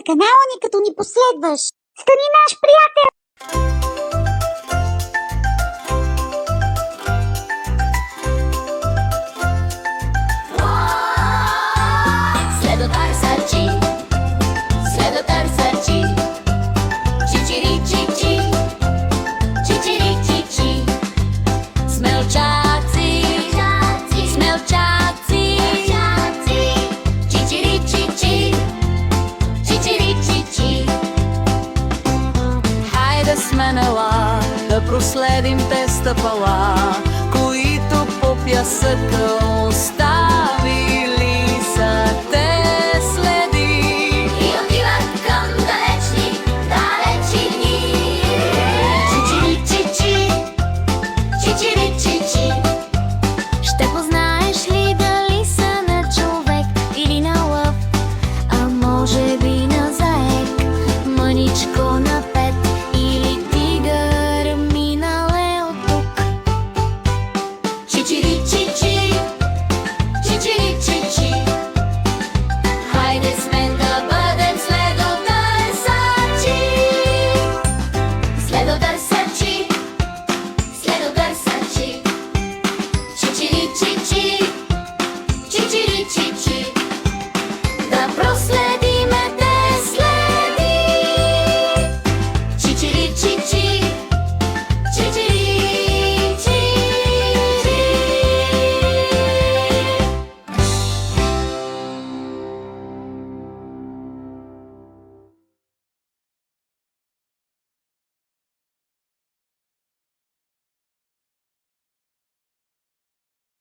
канала ни, като ни последваш. Стани наш приятел! Да проследим те стъпала, които по пясъка оставили са те следи и отиват към далечни дни. Чичири-чичи, чичири-чичи. Ще познаеш ли дали са на човек или на лъв, а може би на заек, мъничко на пет или тигър минал е от тук. Чичири-чичи.